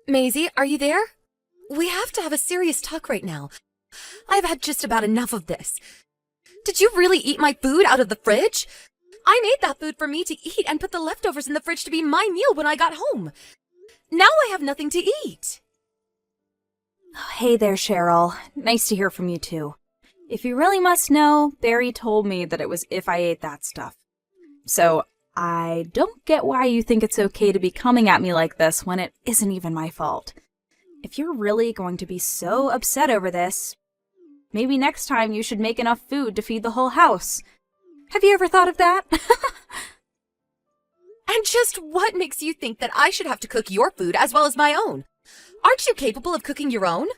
Maisie, are you there? We have to have a serious talk right now. I've had just about enough of this. Did you really eat my food out of the fridge? I made that food for me to eat and put the leftovers in the fridge to be my meal when I got home. Now I have nothing to eat. Oh, hey there, Cheryl. Nice to hear from you too. If you really must know, Barry told me that it was if I ate that stuff. So I don't get why you think it's okay to be coming at me like this when it isn't even my fault. If you're really going to be so upset over this, maybe next time you should make enough food to feed the whole house. Have you ever thought of that? And just what makes you think that I should have to cook your food as well as my own? Aren't you capable of cooking your own?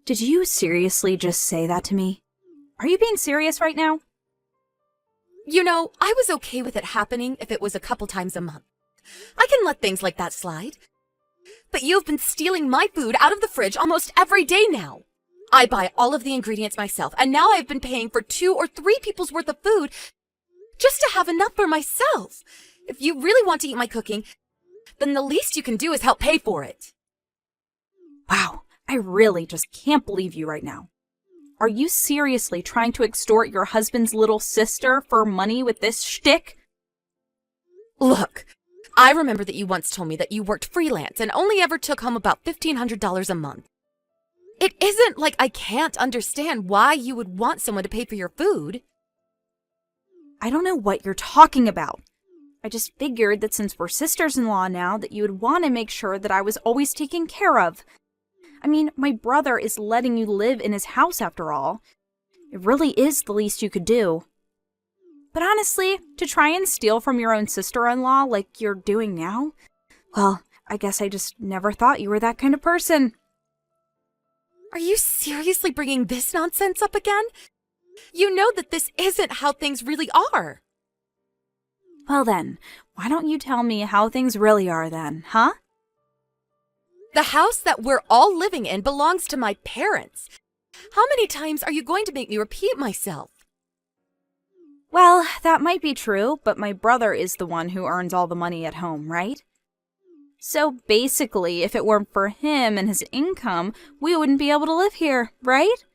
Did you seriously just say that to me? Are you being serious right now? You know, I was okay with it happening if it was a couple times a month. I can let things like that slide. But you've been stealing my food out of the fridge almost every day now. I buy all of the ingredients myself, and now I've been paying for 2 or 3 people's worth of food just to have enough for myself. If you really want to eat my cooking, then the least you can do is help pay for it. Wow, I really just can't believe you right now. Are you seriously trying to extort your husband's little sister for money with this shtick? Look, I remember that you once told me that you worked freelance and only ever took home about $1,500 a month. It isn't like I can't understand why you would want someone to pay for your food. I don't know what you're talking about. I just figured that since we're sisters-in-law now, that you would want to make sure that I was always taken care of. I mean, my brother is letting you live in his house after all. It really is the least you could do. But honestly, to try and steal from your own sister-in-law like you're doing now, well, I guess I just never thought you were that kind of person. Are you seriously bringing this nonsense up again? You know that this isn't how things really are. Well then, why don't you tell me how things really are then, huh? The house that we're all living in belongs to my parents. How many times are you going to make me repeat myself? Well, that might be true, but my brother is the one who earns all the money at home, right? So basically, if it weren't for him and his income, we wouldn't be able to live here, right?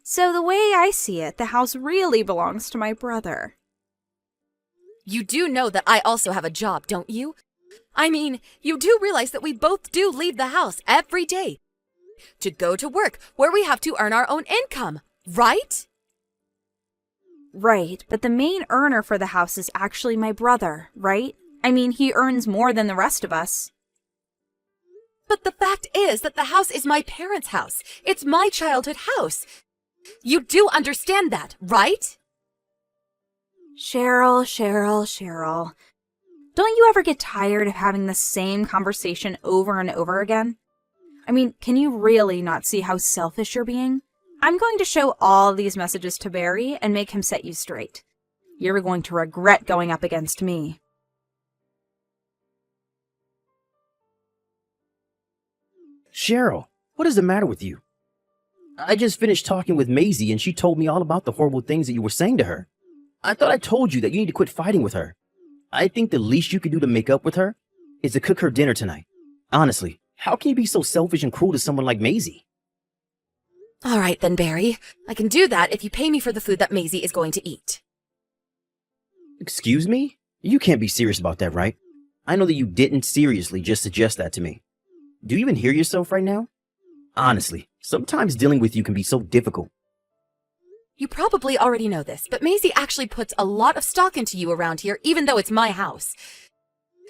So the way I see it, the house really belongs to my brother. You do know that I also have a job, don't you? I mean, you do realize that we both do leave the house every day to go to work where we have to earn our own income, right? Right, but the main earner for the house is actually my brother, right? I mean, he earns more than the rest of us. But the fact is that the house is my parents' house. It's my childhood house. You do understand that, right? Cheryl. Don't you ever get tired of having the same conversation over and over again? I mean, can you really not see how selfish you're being? I'm going to show all these messages to Barry and make him set you straight. You're going to regret going up against me. Cheryl, what is the matter with you? I just finished talking with Maisie and she told me all about the horrible things that you were saying to her. I thought I told you that you need to quit fighting with her. I think the least you could do to make up with her is to cook her dinner tonight. Honestly, how can you be so selfish and cruel to someone like Maisie? All right then, Barry. I can do that if you pay me for the food that Maisie is going to eat. Excuse me? You can't be serious about that, right? I know that you didn't seriously just suggest that to me. Do you even hear yourself right now? Honestly, sometimes dealing with you can be so difficult. You probably already know this, but Maisie actually puts a lot of stock into you around here, even though it's my house.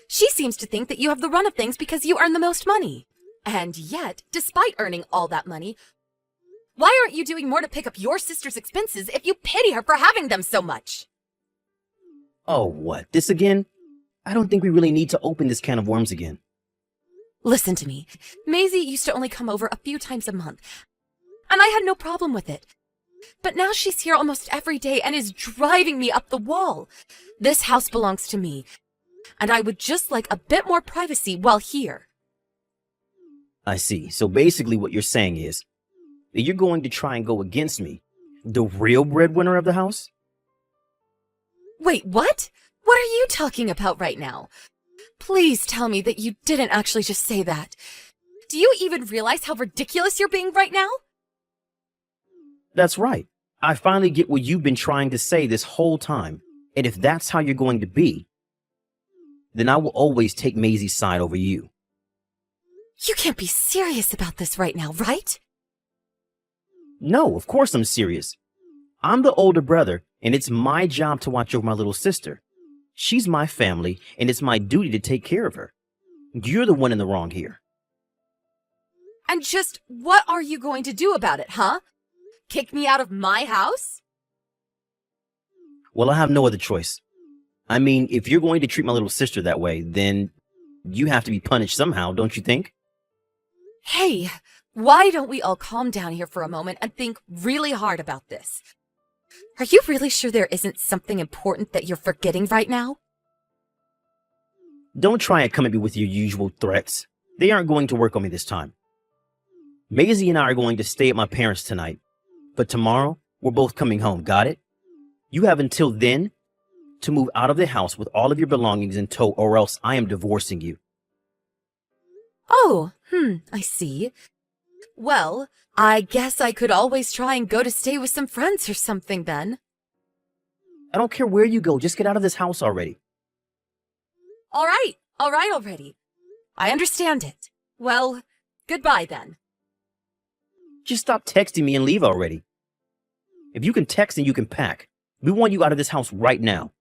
She seems to think that you have the run of things because you earn the most money. And yet, despite earning all that money, why aren't you doing more to pick up your sister's expenses if you pity her for having them so much? Oh, what? This again? I don't think we really need to open this can of worms again. Listen to me. Maisie used to only come over a few times a month, and I had no problem with it. But now she's here almost every day and is driving me up the wall. This house belongs to me, and I would just like a bit more privacy while here. I see. So basically what you're saying is that you're going to try and go against me, the real breadwinner of the house? Wait, what? What are you talking about right now? Please tell me that you didn't actually just say that. Do you even realize how ridiculous you're being right now? That's right. I finally get what you've been trying to say this whole time. And if that's how you're going to be, then I will always take Maisie's side over you. You can't be serious about this right now, right? No, of course I'm serious. I'm the older brother, and it's my job to watch over my little sister. She's my family, and it's my duty to take care of her. You're the one in the wrong here. And just what are you going to do about it, huh? Kick me out of my house? Well, I have no other choice. I mean, if you're going to treat my little sister that way, then you have to be punished somehow, don't you think? Hey, why don't we all calm down here for a moment and think really hard about this? Are you really sure there isn't something important that you're forgetting right now? Don't try and come at me with your usual threats. They aren't going to work on me this time. Maisie and I are going to stay at my parents' tonight, but tomorrow we're both coming home, got it? You have until then to move out of the house with all of your belongings in tow, or else I am divorcing you. Oh, I see. Well, I guess I could always try and go to stay with some friends or something then. I don't care where you go, just get out of this house already. All right already. I understand it. Well, goodbye then. Just stop texting me and leave already. If you can text and you can pack, we want you out of this house right now.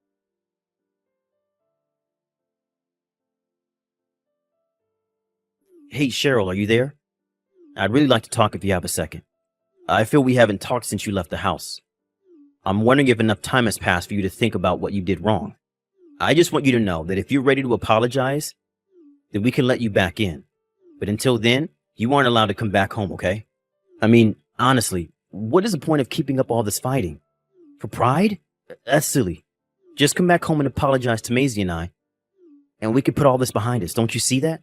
Hey, Cheryl, are you there? I'd really like to talk if you have a second. I feel we haven't talked since you left the house. I'm wondering if enough time has passed for you to think about what you did wrong. I just want you to know that if you're ready to apologize, then we can let you back in. But until then, you aren't allowed to come back home, okay? I mean, honestly, what is the point of keeping up all this fighting? For pride? That's silly. Just come back home and apologize to Maisie and I, and we can put all this behind us. Don't you see that?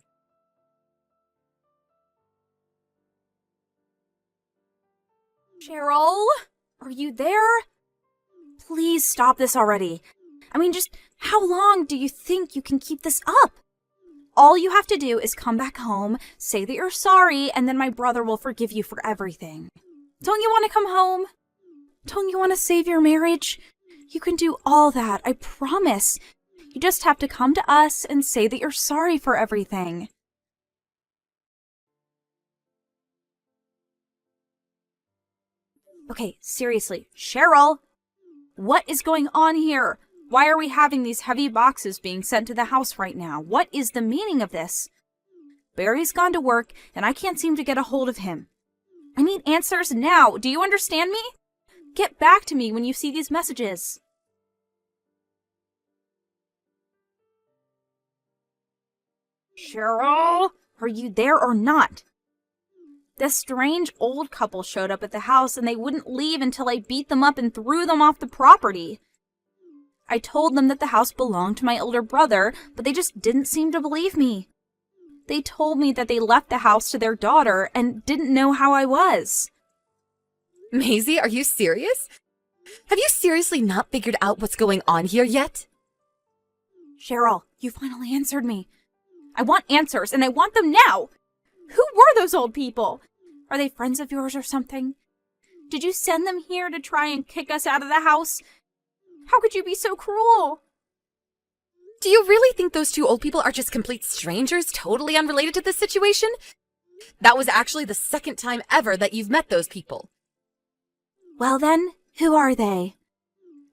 Cheryl, are you there? Please stop this already. I mean, just how long do you think you can keep this up? All you have to do is come back home, say that you're sorry, and then my brother will forgive you for everything. Don't you want to come home? Don't you want to save your marriage? You can do all that, I promise. You just have to come to us and say that you're sorry for everything. Okay, seriously, Cheryl, what is going on here? Why are we having these heavy boxes being sent to the house right now? What is the meaning of this? Barry's gone to work, and I can't seem to get a hold of him. I need answers now. Do you understand me? Get back to me when you see these messages. Cheryl, are you there or not? This strange old couple showed up at the house and they wouldn't leave until I beat them up and threw them off the property. I told them that the house belonged to my older brother, but they just didn't seem to believe me. They told me that they left the house to their daughter and didn't know how I was. Maisie, are you serious? Have you seriously not figured out what's going on here yet? Cheryl, you finally answered me. I want answers, and I want them now. Who were those old people? Are they friends of yours or something? Did you send them here to try and kick us out of the house? How could you be so cruel? Do you really think those two old people are just complete strangers, totally unrelated to this situation? That was actually the second time ever that you've met those people. Well then, who are they?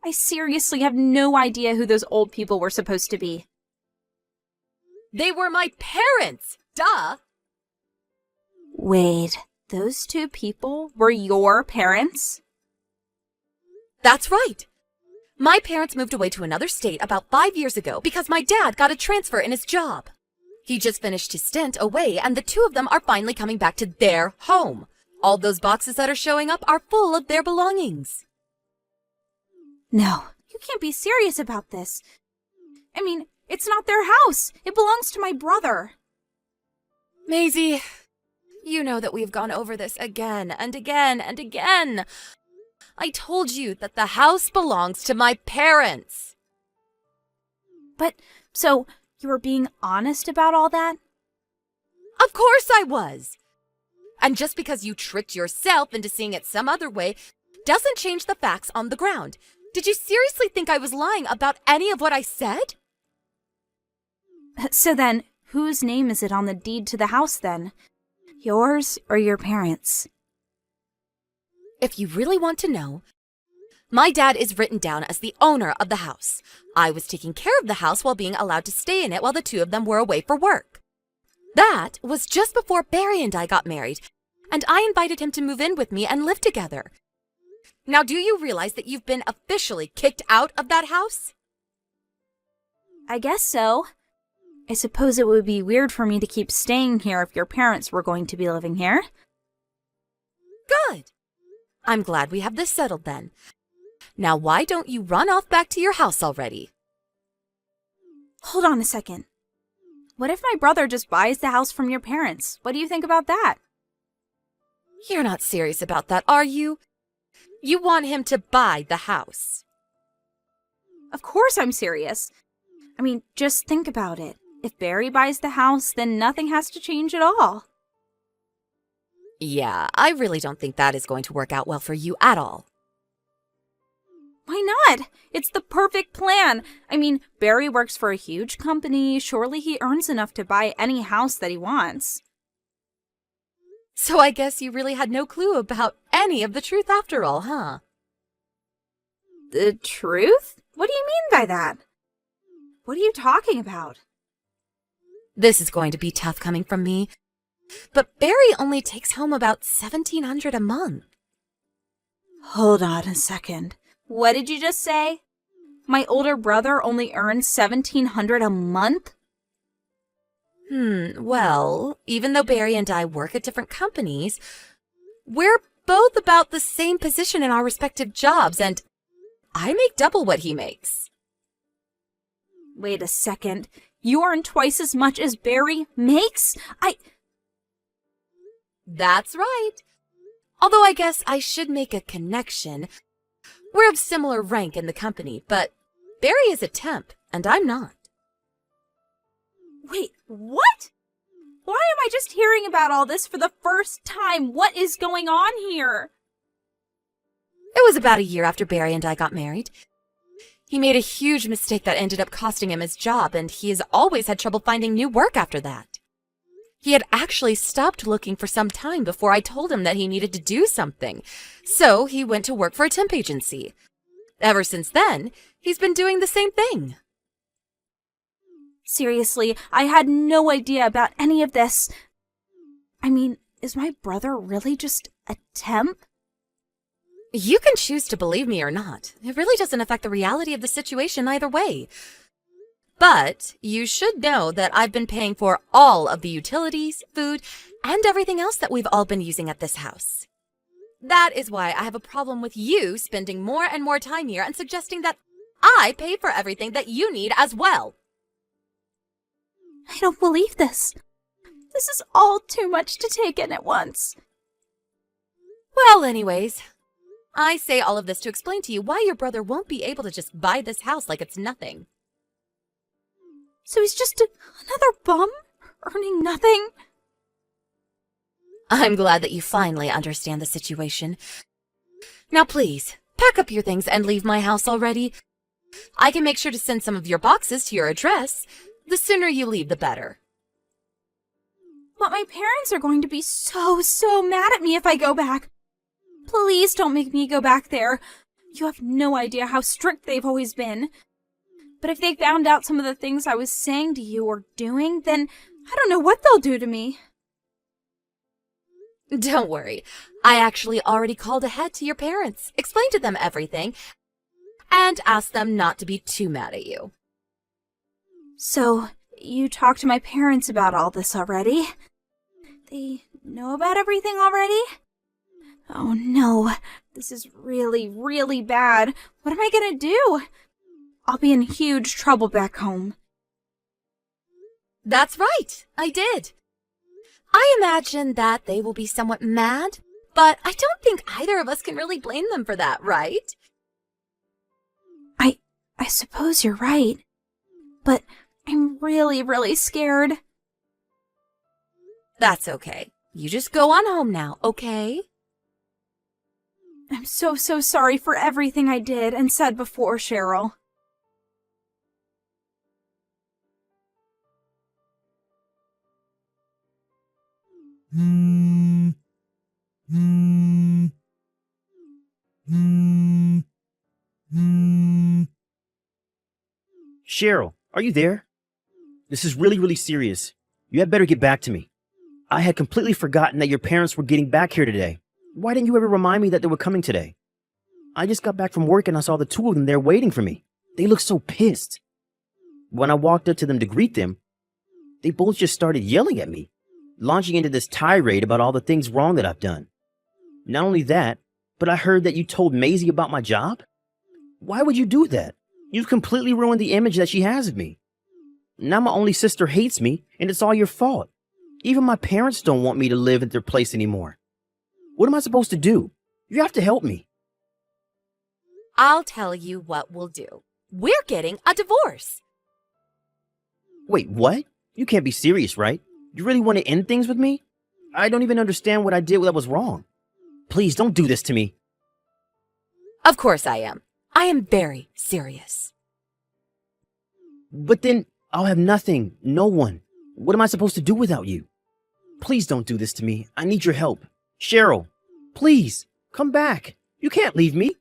I seriously have no idea who those old people were supposed to be. They were my parents! Duh! Wait, those two people were your parents? That's right. My parents moved away to another state about 5 years ago because my dad got a transfer in his job. He just finished his stint away, and the two of them are finally coming back to their home. All those boxes that are showing up are full of their belongings. No, you can't be serious about this. I mean, it's not their house. It belongs to my brother. Maisie, you know that we've gone over this again and again and again. I told you that the house belongs to my parents. But, so, You were being honest about all that? Of course I was. And just because you tricked yourself into seeing it some other way doesn't change the facts on the ground. Did you seriously think I was lying about any of what I said? So then, whose name is it on the deed to the house then? Yours or your parents'? If you really want to know, my dad is written down as the owner of the house. I was taking care of the house while being allowed to stay in it while the two of them were away for work. That was just before Barry and I got married, and I invited him to move in with me and live together. Now, do you realize that you've been officially kicked out of that house? I guess so. I suppose it would be weird for me to keep staying here if your parents were going to be living here. Good. I'm glad we have this settled then. Now, why don't you run off back to your house already? Hold on a second. What if my brother just buys the house from your parents? What do you think about that? You're not serious about that, are you? You want him to buy the house. Of course I'm serious. I mean, just think about it. If Barry buys the house, then nothing has to change at all. Yeah, I really don't think that is going to work out well for you at all. Why not? It's the perfect plan. I mean, Barry works for a huge company. Surely he earns enough to buy any house that he wants. So I guess you really had no clue about any of the truth after all, huh? The truth? What do you mean by that? What are you talking about? This is going to be tough coming from me, but Barry only takes home about $1,700 a month. Hold on a second. What did you just say? My older brother only earns $1,700 a month? Well, even though Barry and I work at different companies, we're both about the same position in our respective jobs, and I make double what he makes. Wait a second. You earn twice as much as Barry makes? That's right. Although I guess I should make a connection. We're of similar rank in the company, but Barry is a temp, and I'm not. Wait, what? Why am I just hearing about all this for the first time? What is going on here? It was about a year after Barry and I got married. He made a huge mistake that ended up costing him his job, and he has always had trouble finding new work after that. He had actually stopped looking for some time before I told him that he needed to do something, so he went to work for a temp agency. Ever since then, he's been doing the same thing. Seriously, I had no idea about any of this. I mean, is my brother really just a temp? You can choose to believe me or not. It really doesn't affect the reality of the situation either way. But you should know that I've been paying for all of the utilities, food, and everything else that we've all been using at this house. That is why I have a problem with you spending more and more time here and suggesting that I pay for everything that you need as well. I don't believe this. This is all too much to take in at once. Well, anyways, I say all of this to explain to you why your brother won't be able to just buy this house like it's nothing. So he's just another bum, earning nothing? I'm glad that you finally understand the situation. Now please, pack up your things and leave my house already. I can make sure to send some of your boxes to your address. The sooner you leave, the better. But my parents are going to be so mad at me if I go back. Please don't make me go back there. You have no idea how strict they've always been. But if they found out some of the things I was saying to you or doing, then I don't know what they'll do to me. Don't worry. I actually already called ahead to your parents, explained to them everything, and asked them not to be too mad at you. So, you talked to my parents about all this already? They know about everything already? Oh no, this is really bad. What am I gonna do? I'll be in huge trouble back home. That's right, I did. I imagine that they will be somewhat mad, but I don't think either of us can really blame them for that, right? I suppose you're right. But I'm really, really scared. That's okay. You just go on home now, okay? I'm so sorry for everything I did and said before, Cheryl. Cheryl, are you there? This is really, really serious. You had better get back to me. I had completely forgotten that your parents were getting back here today. Why didn't you ever remind me that they were coming today? I just got back from work and I saw the two of them there waiting for me. They looked so pissed. When I walked up to them to greet them, they both just started yelling at me, launching into this tirade about all the things wrong that I've done. Not only that, but I heard that you told Maisie about my job? Why would you do that? You've completely ruined the image that she has of me. Now my only sister hates me, and it's all your fault. Even my parents don't want me to live at their place anymore. What am I supposed to do? You have to help me. I'll tell you what we'll do. We're getting a divorce. Wait, what? You can't be serious, right? You really want to end things with me? I don't even understand what I did that was wrong. Please don't do this to me. Of course I am. I am very serious. But then I'll have nothing, no one. What am I supposed to do without you? Please don't do this to me. I need your help. Cheryl, please, come back. You can't leave me.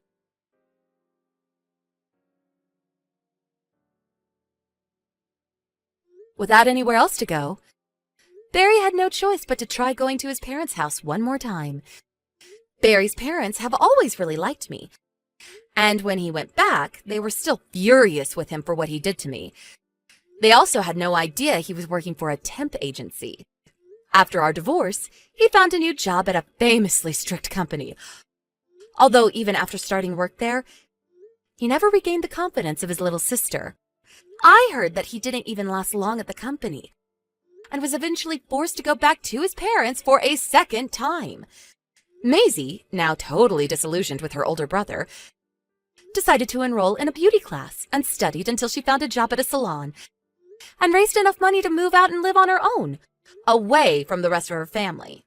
Without anywhere else to go, Barry had no choice but to try going to his parents' house one more time. Barry's parents have always really liked me, and when he went back, they were still furious with him for what he did to me. They also had no idea he was working for a temp agency. After our divorce, he found a new job at a famously strict company. Although even after starting work there, he never regained the confidence of his little sister. I heard that he didn't even last long at the company, and was eventually forced to go back to his parents for a second time. Maisie, now totally disillusioned with her older brother, decided to enroll in a beauty class and studied until she found a job at a salon and raised enough money to move out and live on her own, away from the rest of her family.